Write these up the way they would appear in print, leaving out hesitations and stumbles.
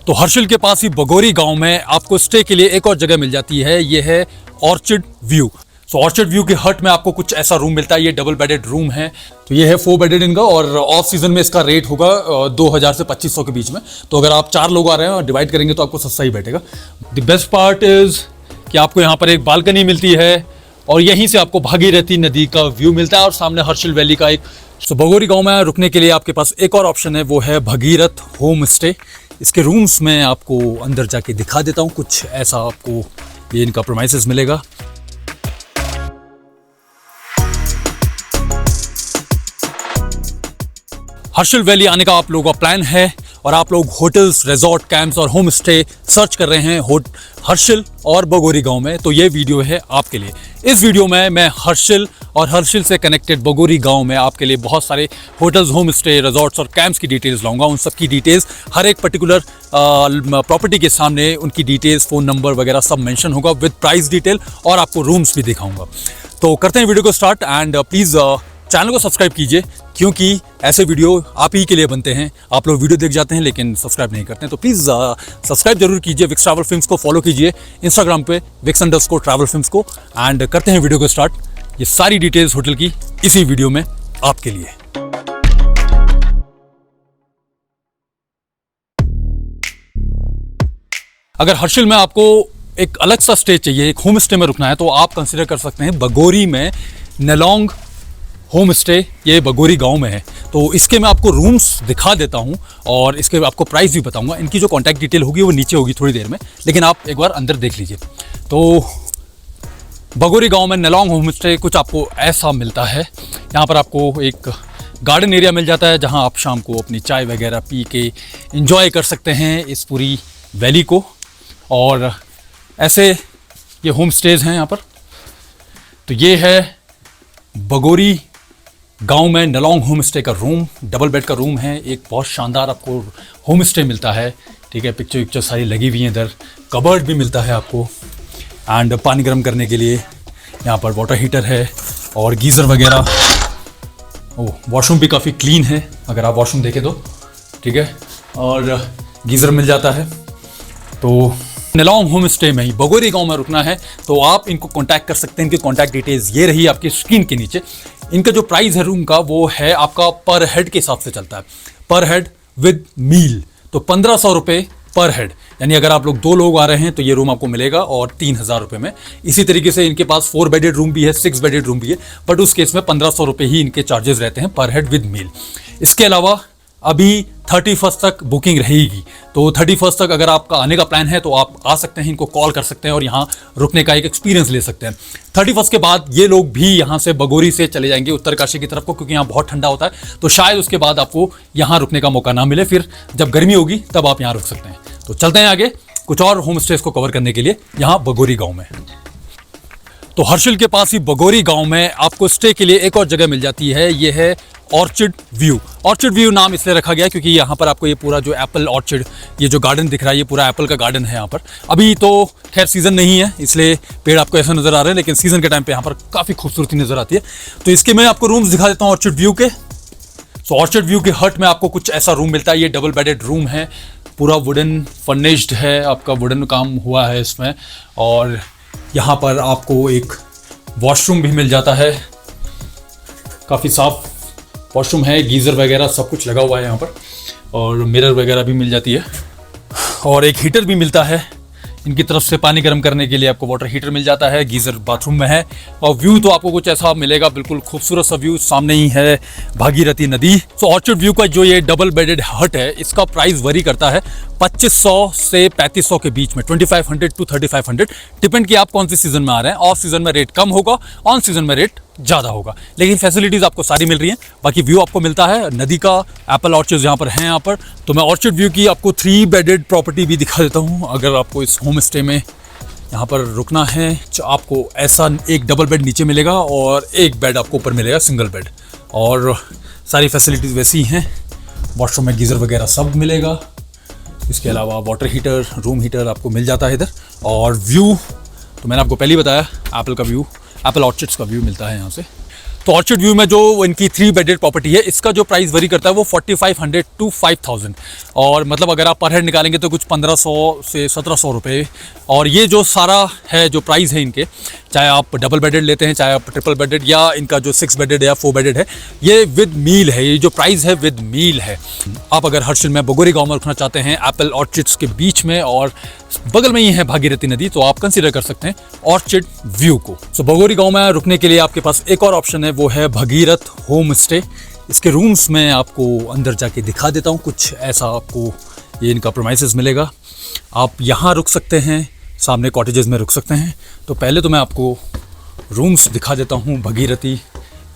तो हर्षिल के पास ही बगोरी गांव में आपको स्टे के लिए एक और जगह मिल जाती है, ये है ऑर्चिड व्यू। सो ऑर्चिड व्यू के हट में आपको कुछ ऐसा रूम मिलता है, ये डबल बेडेड रूम है। तो ये है 4 बेडेड इनका और ऑफ सीजन में इसका रेट होगा 2000 से 2500 के बीच में। तो अगर आप 4 लोग आ रहे हैं और डिवाइड करेंगे तो आपको सस्ता ही बैठेगा। द बेस्ट पार्ट इज कि आपको यहाँ पर एक बालकनी मिलती है और यहीं से आपको भागीरथी नदी का व्यू मिलता है और सामने हर्षिल वैली का एक। सो बगोरी गांव में रुकने के लिए आपके पास एक और ऑप्शन है, वो है भगीरथ होम स्टे। इसके रूम्स में आपको अंदर जाके दिखा देता हूँ, कुछ ऐसा आपको ये इनका प्रोमाइसेस मिलेगा। हर्षिल वैली आने का आप लोगों का प्लान है और आप लोग होटल्स, रिजॉर्ट, कैंप्स और होम स्टे सर्च कर रहे हैं हर्षिल और बगोरी गांव में, तो ये वीडियो है आपके लिए। इस वीडियो में मैं हर्षिल और हर्षिल से कनेक्टेड बगोरी गांव में आपके लिए बहुत सारे होटल्स, होम स्टे, रिजॉर्ट्स और कैंप्स की डिटेल्स लाऊंगा। उन सब की डिटेल्स हर एक पर्टिकुलर प्रॉपर्टी के सामने उनकी डिटेल्स, फ़ोन नंबर वगैरह सब मेंशन होगा विद प्राइस डिटेल और आपको रूम्स भी दिखाऊंगा। तो करते हैं वीडियो को स्टार्ट एंड प्लीज़ चैनल को सब्सक्राइब कीजिए क्योंकि ऐसे वीडियो आप ही के लिए बनते हैं। आप लोग वीडियो देख जाते हैं लेकिन सब्सक्राइब नहीं करते हैं, तो प्लीज़ सब्सक्राइब जरूर कीजिए। विक्स ट्रैवल फिल्म्स को फॉलो कीजिए इंस्टाग्राम पे विक्स_ट्रैवल फिल्म्स को एंड करते हैं वीडियो को स्टार्ट। ये सारी डिटेल्स होटल की इसी वीडियो में आपके लिए। अगर हर्षिल में आपको एक अलग सा स्टे चाहिए, एक होम स्टे में रुकना है, तो आप कंसिडर कर सकते हैं बगोरी में नेलोंग होम स्टे। ये बगोरी गांव में है, तो इसके मैं आपको रूम्स दिखा देता हूं और इसके आपको प्राइस भी बताऊंगा। इनकी जो कॉन्टैक्ट डिटेल होगी वो नीचे होगी थोड़ी देर में, लेकिन आप एक बार अंदर देख लीजिए। तो बगोरी गांव में नेलोंग होम स्टे कुछ आपको ऐसा मिलता है। यहाँ पर आपको एक गार्डन एरिया मिल जाता है जहाँ आप शाम को अपनी चाय वगैरह पी के इंजॉय कर सकते हैं इस पूरी वैली को। और ऐसे ये होम स्टेज हैं यहाँ पर। तो ये है बगोरी गांव में नेलोंग होम स्टे का रूम, डबल बेड का रूम है। एक बहुत शानदार आपको होम स्टे मिलता है, ठीक है। पिक्चर सारी लगी हुई हैं इधर, कबर्ड भी मिलता है आपको एंड पानी गर्म करने के लिए यहाँ पर वाटर हीटर है और गीज़र वगैरह। वॉशरूम भी काफ़ी क्लीन है अगर आप वॉशरूम देखें तो, ठीक है। और गीज़र मिल जाता है। तो नेलोंग होम स्टे में ही बगोरी गांव में रुकना है तो आप इनको कांटेक्ट कर सकते हैं। इनकी कांटेक्ट डिटेल्स ये रही आपकी स्क्रीन के नीचे। इनका जो प्राइस है रूम का वो है आपका पर हेड के हिसाब से चलता है, पर हेड विद मील। तो 1500 रुपये पर हेड, यानी अगर आप लोग 2 लोग आ रहे हैं तो ये रूम आपको मिलेगा और 3000 रुपये में। इसी तरीके से इनके पास 4 बेडेड रूम भी है, 6 बेडेड रूम भी है, बट उस केस में 1500 रुपये ही इनके चार्जेस रहते हैं पर हेड विद मील। इसके अलावा अभी 31 तक बुकिंग रहेगी, तो 31 तक अगर आपका आने का प्लान है तो आप आ सकते हैं, इनको कॉल कर सकते हैं और यहाँ रुकने का एक एक्सपीरियंस ले सकते हैं। 31 के बाद ये लोग भी यहाँ से बगोरी से चले जाएंगे उत्तरकाशी की तरफ को, क्योंकि यहाँ बहुत ठंडा होता है, तो शायद उसके बाद आपको यहाँ रुकने का मौका ना मिले। फिर जब गर्मी होगी तब आप यहाँ रुक सकते हैं। तो चलते हैं आगे कुछ और होम स्टेज को कवर करने के लिए यहाँ बगोरी गाँव में। तो हर्षिल के पास ही बगोरी गाँव में आपको स्टे के लिए एक और जगह मिल जाती है, ये है ऑर्चिड व्यू। ऑर्चिड व्यू नाम इसलिए रखा गया क्योंकि यहाँ पर आपको ये पूरा जो एप्पल ऑर्चिड, ये जो गार्डन दिख रहा है, ये पूरा एप्पल का गार्डन है यहाँ पर। अभी तो खैर सीज़न नहीं है इसलिए पेड़ आपको ऐसा नज़र आ रहे हैं, लेकिन सीज़न के टाइम पे यहाँ पर काफ़ी खूबसूरती नज़र आती है। तो इसके मैं आपको रूम्स दिखा देता हूँ ऑर्चिड व्यू के। सो ऑर्चिड व्यू के हट में आपको कुछ ऐसा रूम मिलता है, ये डबल बेडेड रूम है, पूरा वुडन फर्निश्ड है, आपका वुडन काम हुआ है इसमें। और यहाँ पर आपको एक वॉशरूम भी मिल जाता है, काफ़ी साफ वॉशरूम है, गीज़र वगैरह सब कुछ लगा हुआ है यहाँ पर, और मिरर वगैरह भी मिल जाती है और एक हीटर भी मिलता है। इनकी तरफ से पानी गर्म करने के लिए आपको वाटर हीटर मिल जाता है, गीज़र बाथरूम में है। और व्यू तो आपको कुछ ऐसा मिलेगा, बिल्कुल खूबसूरत सा व्यू, सामने ही है भागीरथी नदी। सो ऑर्चिड व्यू का जो ये डबल बेडेड हट है, इसका प्राइस वरी करता है 2500 से 3500 के बीच में, 2500 to 3500, डिपेंड कि आप कौन सी सीजन में आ रहे हैं। ऑफ सीजन में रेट कम होगा, ऑन सीजन में रेट ज़्यादा होगा, लेकिन फैसिलिटीज़ आपको सारी मिल रही हैं। बाकी व्यू आपको मिलता है नदी का, एप्पल ऑर्चिड्स यहाँ पर हैं यहाँ पर। तो मैं ऑर्चिड व्यू की आपको 3 बेडेड प्रॉपर्टी भी दिखा देता हूँ। अगर आपको इस होम स्टे में यहाँ पर रुकना है तो आपको ऐसा एक डबल बेड नीचे मिलेगा और एक बेड आपको ऊपर मिलेगा, सिंगल बेड, और सारी फैसिलिटीज़ वैसी हैं। वॉशरूम में गीज़र वगैरह सब मिलेगा। इसके अलावा वाटर हीटर, रूम हीटर आपको मिल जाता है इधर। और व्यू तो मैंने आपको पहले ही बताया, एप्पल का व्यू, एप्पल ऑर्चिड्स का व्यू मिलता है यहाँ से। तो ऑर्चिड व्यू में जो इनकी 3 बेडेड प्रॉपर्टी है, इसका जो प्राइस वरी करता है वो 4500 टू 5000, और मतलब अगर आप पर हेड निकालेंगे तो कुछ 1500 से 1700 रुपये। और ये जो सारा है जो प्राइस है इनके, चाहे आप डबल बेडेड लेते हैं, चाहे आप ट्रिपल बेडेड, या इनका जो 6 बेडेड या 4 बेडेड है, ये विद मील है। ये जो प्राइस है विद मील है। आप अगर हर्षिल में बगोरी गांव में रखना चाहते हैं, एप्पल ऑर्चिड्स के बीच में और बगल में ही है भागीरथी नदी, तो आप कंसीडर कर सकते हैं ऑर्चिड व्यू को। सो बगोरी गांव में रुकने के लिए आपके पास एक और ऑप्शन है, वो है भगीरथ होम स्टे। इसके रूम्स में आपको अंदर जाके दिखा देता हूँ। कुछ ऐसा आपको ये इनका प्रीमाइसेस मिलेगा। आप यहाँ रुक सकते हैं, सामने कॉटेजेस में रुक सकते हैं। तो पहले तो मैं आपको रूम्स दिखा देता हूँ भगीरथी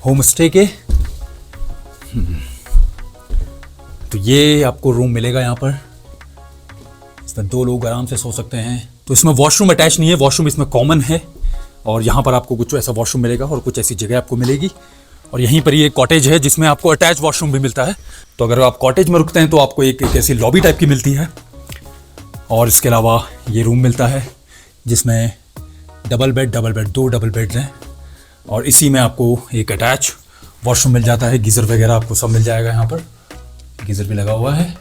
होम स्टे के। तो ये आपको रूम मिलेगा यहाँ पर। इसमें 2 लोग आराम से सो सकते हैं। तो इसमें वॉशरूम अटैच नहीं है, वॉशरूम इसमें कॉमन है। और यहाँ पर आपको कुछ ऐसा वॉशरूम मिलेगा और कुछ ऐसी जगह आपको मिलेगी। और यहीं पर ये कॉटेज है जिसमें आपको अटैच वॉशरूम भी मिलता है। तो अगर आप कॉटेज में रुकते हैं तो आपको एक ऐसी लॉबी टाइप की मिलती है। और इसके अलावा ये रूम मिलता है जिसमें डबल बेड 2 डबल बेड्स हैं। और इसी में आपको एक अटैच वॉशरूम मिल जाता है। गीज़र वगैरह आपको सब मिल जाएगा। यहाँ पर गीज़र भी लगा हुआ है।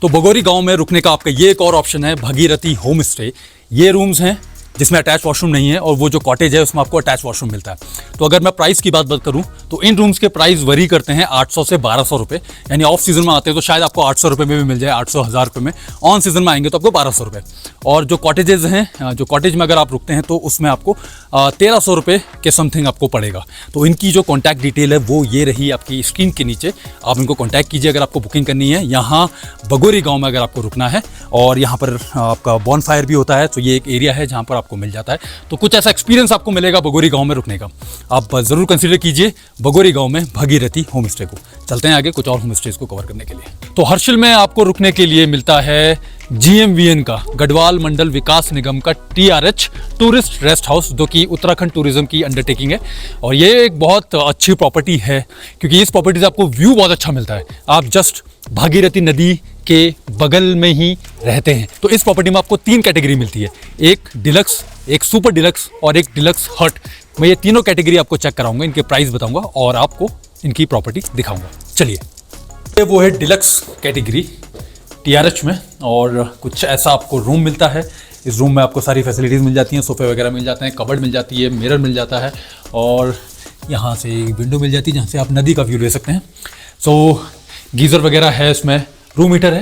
तो बगोरी गांव में रुकने का आपका ये एक और ऑप्शन है, भगीरथी होम स्टे। ये रूम्स हैं जिसमें अटैच वॉशरूम नहीं है, और वो जो कॉटेज है उसमें आपको अटैच वॉशरूम मिलता है। तो अगर मैं प्राइस की बात करूं तो इन रूम्स के प्राइस वरी करते हैं 800 से 1200 रुपये। यानी ऑफ सीजन में आते हैं तो शायद आपको 800 रुपये में भी मिल जाए, 800 1000 रुपये में। ऑन सीजन में आएंगे तो आपको 1200 रुपये। और जो कॉटेजेस हैं, जो कॉटेज में अगर आप रुकते हैं तो उसमें आपको 1300 रुपये के समथिंग आपको पड़ेगा। तो इनकी जो कॉन्टैक्ट डिटेल है वो ये रही आपकी स्क्रीन के नीचे। आप इनको कॉन्टैक्ट कीजिए अगर आपको बुकिंग करनी है। यहाँ बगोरी गाँव में अगर आपको रुकना है, और यहाँ पर आपका बॉन फायर भी होता है, तो ये एक एरिया है जहाँ पर आपको मिल जाता है। तो कुछ ऐसा एक्सपीरियंस आपको मिलेगा बगोरी गांव में रुकने का। आप जरूर कंसीडर कीजिए बगोरी गांव में भगीरथी होम स्टे को। चलते हैं आगे कुछ और होम स्टेज को कवर करने के लिए। तो हर्षिल में आपको रुकने के लिए मिलता है GMVN का, गढ़वाल मंडल विकास निगम का TRH टूरिस्ट रेस्ट हाउस, जो कि उत्तराखंड टूरिज्म की अंडरटेकिंग है। और ये एक बहुत अच्छी प्रॉपर्टी है क्योंकि इस प्रॉपर्टी से आपको व्यू बहुत अच्छा मिलता है। आप जस्ट भागीरथी नदी के बगल में ही रहते हैं। तो इस प्रॉपर्टी में आपको 3 कैटेगरी मिलती है, एक डिलक्स, एक सुपर डिलक्स और एक डिलक्स हट। मैं ये तीनों कैटेगरी आपको चेक कराऊंगा, इनके प्राइस बताऊंगा और आपको इनकी प्रॉपर्टी दिखाऊंगा। चलिए, ये वो है डिलक्स कैटेगरी TRH में। और कुछ ऐसा आपको रूम मिलता है। इस रूम में आपको सारी फैसिलिटीज़ मिल जाती हैं, सोफे वगैरह मिल जाते हैं, कबर्ड मिल जाती है, मिरर मिल जाता है, और यहाँ से विंडो मिल जाती है जहाँ से आप नदी का व्यू ले सकते हैं। सो गीज़र वगैरह है इसमें, रूम हीटर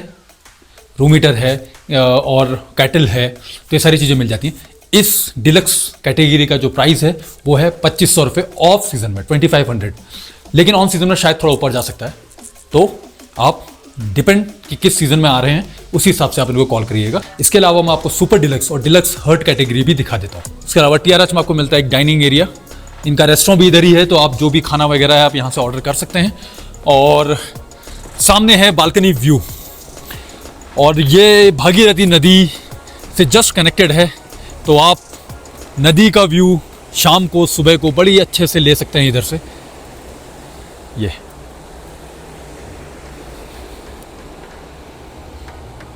है और कैटल है। तो ये सारी चीज़ें मिल जाती हैं। इस डिलक्स कैटेगरी का जो प्राइस है वो है 2500 रुपये ऑफ सीज़न में, 2500। लेकिन ऑन सीज़न में शायद थोड़ा ऊपर जा सकता है। तो आप डिपेंड कि किस सीज़न में आ रहे हैं उसी हिसाब से आप इनको कॉल करिएगा। इसके अलावा मैं आपको सुपर डिलक्स और डिलक्स हर्ट कैटेगरी भी दिखा देता हूँ। इसके अलावा TRH में आपको मिलता है एक डाइनिंग एरिया। इनका रेस्टोरेंट भी इधर ही है, तो आप जो भी खाना वगैरह है आप यहाँ से ऑर्डर कर सकते हैं। और सामने है बालकनी व्यू, और ये भागीरथी नदी से जस्ट कनेक्टेड है। तो आप नदी का व्यू शाम को सुबह को बड़ी अच्छे से ले सकते हैं इधर से। ये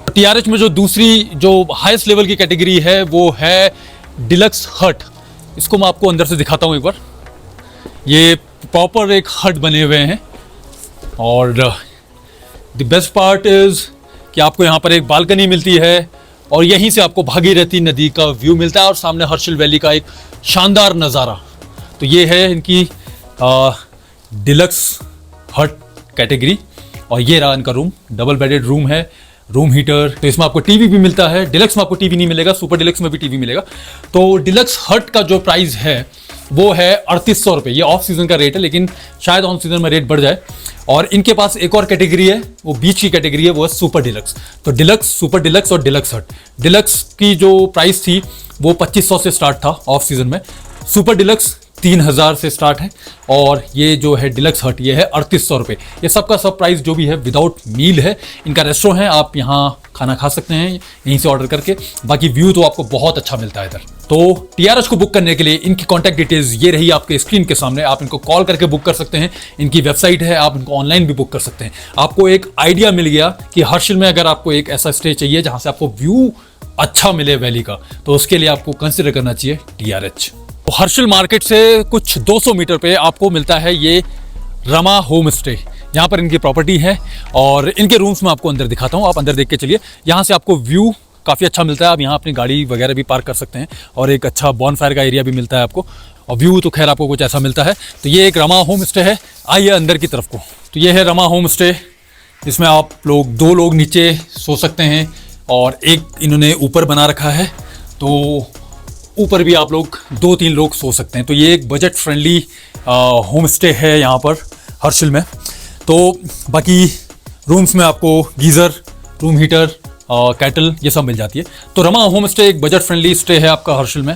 TRH में जो दूसरी जो हाईएस्ट लेवल की कैटेगरी है वो है डिलक्स हट। इसको मैं आपको अंदर से दिखाता हूँ एक बार। ये प्रॉपर एक हट बने हुए हैं, और द बेस्ट पार्ट इज कि आपको यहाँ पर एक बालकनी मिलती है, और यहीं से आपको भागीरथी नदी का व्यू मिलता है, और सामने हर्षिल वैली का एक शानदार नज़ारा। तो ये है इनकी डिलक्स हट कैटेगरी। और ये रहा इनका रूम, डबल बेडेड रूम है, रूम हीटर। तो इसमें आपको टीवी भी मिलता है। डिलक्स में आपको टीवी नहीं मिलेगा, सुपर डिलक्स में भी टीवी मिलेगा। तो डिलक्स हट का जो प्राइस है वो है 3800 रुपये। ये ऑफ सीजन का रेट है, लेकिन शायद ऑन सीजन में रेट बढ़ जाए। और इनके पास एक और कैटेगरी है, वो बीच की कैटेगरी है, वो है सुपर डिलक्स। तो डिलक्स, सुपर डिलक्स और डिलक्स हट। डिलक्स की जो प्राइस थी वो 2500 से स्टार्ट था ऑफ सीजन में। सुपर डिलक्स 3000 से स्टार्ट है, और ये जो है डिलक्स हट ये है 3800 रुपये। ये सबका सब प्राइस जो भी है विदाउट मील है। इनका रेस्टोरेंट है, आप यहाँ खाना खा सकते हैं यहीं से ऑर्डर करके। बाकी व्यू तो आपको बहुत अच्छा मिलता है इधर। तो TRH को बुक करने के लिए इनकी कॉन्टैक्ट डिटेल्स ये रही आपके स्क्रीन के सामने। आप इनको कॉल करके बुक कर सकते हैं। इनकी वेबसाइट है, आप इनको ऑनलाइन भी बुक कर सकते हैं। आपको एक आइडिया मिल गया कि हर्षिल में अगर आपको एक ऐसा स्टे चाहिए जहाँ से आपको व्यू अच्छा मिले वैली का, तो उसके लिए आपको कंसिडर करना चाहिए TRH। हर्षिल मार्केट से कुछ 200 मीटर पे आपको मिलता है ये रमा होम स्टे। यहाँ पर इनकी प्रॉपर्टी है और इनके रूम्स में आपको अंदर दिखाता हूँ, आप अंदर देख के चलिए। यहाँ से आपको व्यू काफ़ी अच्छा मिलता है, आप यहाँ अपनी गाड़ी वगैरह भी पार्क कर सकते हैं और एक अच्छा बॉनफायर का एरिया भी मिलता है आपको, और व्यू तो खैर आपको कुछ ऐसा मिलता है। तो ये एक रमा होम स्टे है। आइए अंदर की तरफ को। तो ये है रमा होम स्टे, जिसमें आप लोग 2 लोग नीचे सो सकते हैं और एक इन्होंने ऊपर बना रखा है, तो ऊपर भी आप लोग 2-3 लोग सो सकते हैं। तो ये एक बजट फ्रेंडली होम स्टे है यहाँ पर हर्षिल में। तो बाकी रूम्स में आपको गीज़र, रूम हीटर, कैटल ये सब मिल जाती है। तो रमा होम स्टे एक बजट फ्रेंडली स्टे है आपका हर्षिल में।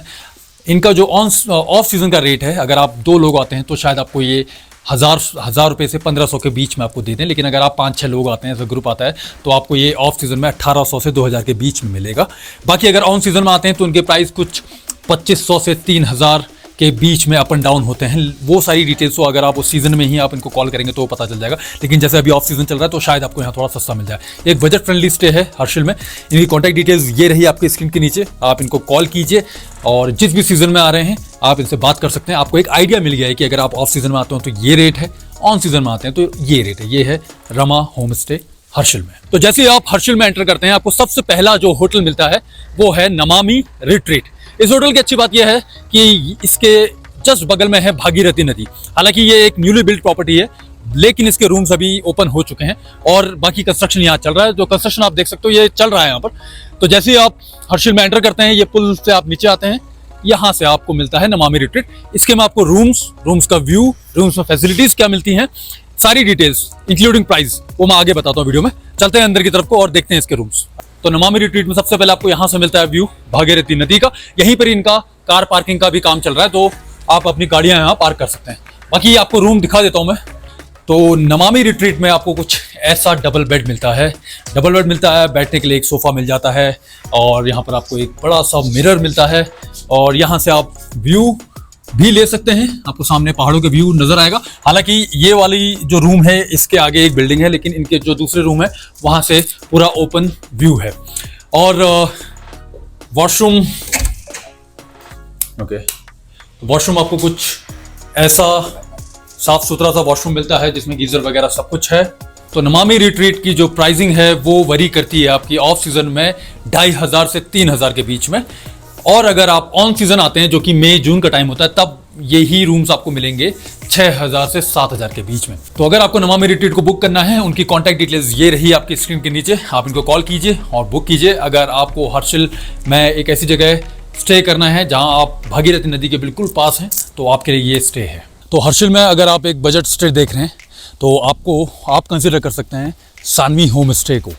इनका जो ऑफ सीज़न का रेट है, अगर आप 2 लोग आते हैं तो शायद आपको ये 1000 रुपये से 1500 के बीच में आपको दे दें, लेकिन अगर आप 5-6 लोग आते हैं, ऐसा ग्रुप आता है, तो आपको ये ऑफ सीज़न में 1800 से 2000 के बीच में मिलेगा। बाकी अगर ऑन सीज़न में आते हैं तो उनके प्राइस कुछ 2500 से 3000 के बीच में अप एंड डाउन होते हैं। वो सारी डिटेल्स तो अगर आप उस सीज़न में ही आप इनको कॉल करेंगे तो पता चल जाएगा, लेकिन जैसे अभी ऑफ सीज़न चल रहा है तो शायद आपको यहाँ थोड़ा सस्ता मिल जाए। एक बजट फ्रेंडली स्टे है हर्षिल में। इनकी कॉन्टैक्ट डिटेल्स ये रही आपके स्क्रीन के नीचे, आप इनको कॉल कीजिए और जिस भी सीज़न में आ रहे हैं आप इनसे बात कर सकते हैं। आपको एक आइडिया मिल गया है कि अगर आप ऑफ सीज़न में आते हो तो ये रेट है, ऑन सीज़न में आते हैं तो ये रेट है। ये है रमा होम स्टे हर्षिल में। तो जैसे ही आप हर्षिल में एंटर करते हैं, आपको सबसे पहला जो होटल मिलता है वो है नमामि रिट्रीट। इस होटल की अच्छी बात यह है कि इसके जस्ट बगल में है भागीरथी नदी। हालांकि ये एक न्यूली बिल्ड प्रॉपर्टी है, लेकिन इसके रूम्स अभी ओपन हो चुके हैं और बाकी कंस्ट्रक्शन यहाँ चल रहा है। जो कंस्ट्रक्शन आप देख सकते हो ये चल रहा है यहाँ पर। तो जैसे ही आप हर्षिल में एंटर करते हैं, ये पुल से आप नीचे आते हैं, यहाँ से आपको मिलता है नमामि रिट्रीट। इसके में आपको रूम्स का व्यू, रूम्स में फैसिलिटीज क्या मिलती हैं, सारी डिटेल्स इंक्लूडिंग प्राइस, वो मैं आगे बताता हूँ वीडियो में। चलते हैं अंदर की तरफ को और देखते हैं इसके रूम्स। तो नमामि रिट्रीट में सबसे पहले आपको यहाँ से मिलता है व्यू भागीरथी नदी का। यहीं पर इनका कार पार्किंग का भी काम चल रहा है, तो आप अपनी गाड़ियां यहाँ पार्क कर सकते हैं। बाकी आपको रूम दिखा देता हूँ मैं। तो नमामि रिट्रीट में आपको कुछ ऐसा डबल बेड मिलता है। डबल बेड मिलता है, बैठने के लिए एक सोफ़ा मिल जाता है और यहाँ पर आपको एक बड़ा सा मिरर मिलता है और यहाँ से आप व्यू भी ले सकते हैं। आपको सामने पहाड़ों के व्यू नजर आएगा। हालांकि ये वाली जो रूम है इसके आगे एक बिल्डिंग है, लेकिन इनके जो दूसरे रूम है वहाँ से पूरा ओपन व्यू है। और वॉशरूम, वॉशरूम आपको कुछ ऐसा साफ सुथरा सा वॉशरूम मिलता है जिसमें गीजर वगैरह सब कुछ है। तो नमामि रिट्रीट की जो प्राइसिंग है वो वरी करती है आपकी ऑफ सीजन में 2500 से 3000 के बीच में, और अगर आप ऑन सीजन आते हैं जो कि मई जून का टाइम होता है तब यही रूम्स आपको मिलेंगे 6000 से 7000 के बीच में। तो अगर आपको नमामि रिट्रीट को बुक करना है, उनकी कॉन्टैक्ट डिटेल्स ये रही आपकी स्क्रीन के नीचे, आप इनको कॉल कीजिए और बुक कीजिए। अगर आपको हर्षिल में एक ऐसी जगह स्टे करना है जहां आप भागीरथी नदी के बिल्कुल पास हैं तो आपके लिए ये स्टे है। तो हर्षिल में अगर आप एक बजट स्टे देख रहे हैं तो आप कंसिडर कर सकते हैं सानवी होम स्टे को।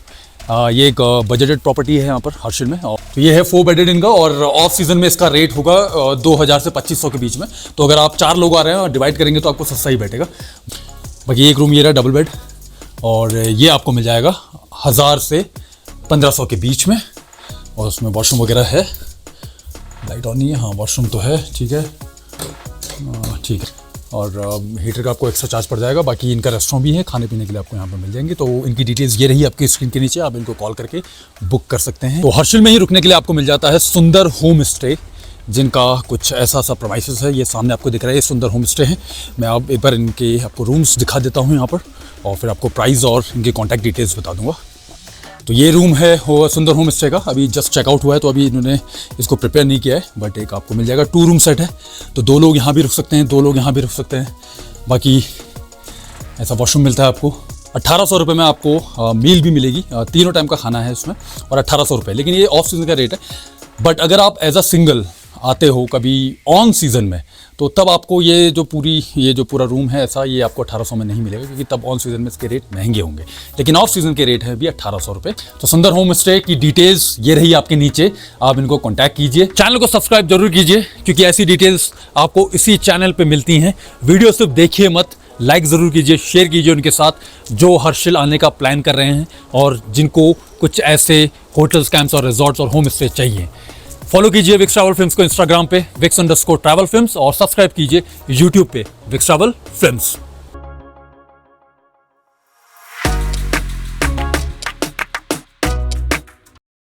ये एक बजटेड प्रॉपर्टी है यहाँ पर हर्षिल में। तो ये है 4 बेडेड इनका और ऑफ सीजन में इसका रेट होगा 2000 से 2500 के बीच में। तो अगर आप 4 लोग आ रहे हैं और डिवाइड करेंगे तो आपको सस्ता ही बैठेगा। बाकी एक रूम ये रहा डबल बेड और ये आपको मिल जाएगा 1000 से 1500 के बीच में, और उसमें वॉशरूम वगैरह है। लाइट ऑन नहीं है, हाँ वॉशरूम तो है, ठीक है ठीक है। और हीटर का आपको एक्स्ट्रा चार्ज पड़ जाएगा। बाकी इनका रेस्टोरेंट भी है, खाने पीने के लिए आपको यहाँ पर मिल जाएंगे। तो इनकी डिटेल्स ये रही आपकी स्क्रीन के नीचे, आप इनको कॉल करके बुक कर सकते हैं। तो हर्षिल में ही रुकने के लिए आपको मिल जाता है सुंदर होम स्टे, जिनका कुछ ऐसा सा प्रोमाइसेस है। ये सामने आपको दिख रहा है, ये सुंदर होम स्टे है। मैं अब एक बार इनके आपको रूम्स दिखा देता हूँ यहाँ पर और फिर आपको प्राइस और इनके कॉन्टैक्ट डिटेल्स बता दूँगा। तो ये रूम है सुंदर होम स्टे का, अभी जस्ट चेकआउट हुआ है तो अभी इन्होंने इसको प्रिपेयर नहीं किया है, बट एक आपको मिल जाएगा 2 रूम सेट है। तो 2 लोग यहाँ भी रुक सकते हैं, 2 लोग यहाँ भी रुक सकते हैं। बाकी ऐसा वॉशरूम मिलता है आपको। 1800 रुपये में आपको मील भी मिलेगी, तीनों टाइम का खाना है इसमें, और 1800 रुपये, लेकिन ये ऑफ सीजन का रेट है। बट अगर आप एज अ सिंगल आते हो कभी ऑन सीज़न में तो तब आपको ये जो पूरा रूम है ऐसा, ये आपको 1800 में नहीं मिलेगा, क्योंकि तब ऑन सीज़न में इसके रेट महंगे होंगे। लेकिन ऑफ सीज़न के रेट है भी 1800 रुपये। तो सुंदर होम स्टे की डिटेल्स ये रही आपके नीचे, आप इनको कॉन्टैक्ट कीजिए। चैनल को सब्सक्राइब जरूर कीजिए, क्योंकि ऐसी डिटेल्स आपको इसी चैनल पर मिलती हैं। वीडियो सिर्फ देखिए मत, लाइक ज़रूर कीजिए, शेयर कीजिए उनके साथ जो हर्षिल आने का प्लान कर रहे हैं और जिनको कुछ ऐसे होटल्स, कैंप्स और रिजॉर्ट्स और होम स्टे चाहिए। फॉलो कीजिए विक्स ट्रैवल फिल्म्स को इंस्टाग्राम पे विक्स_ट्रैवल फिल्म्स, और सब्सक्राइब कीजिए यूट्यूब पे विक्स ट्रैवल फिल्म्स।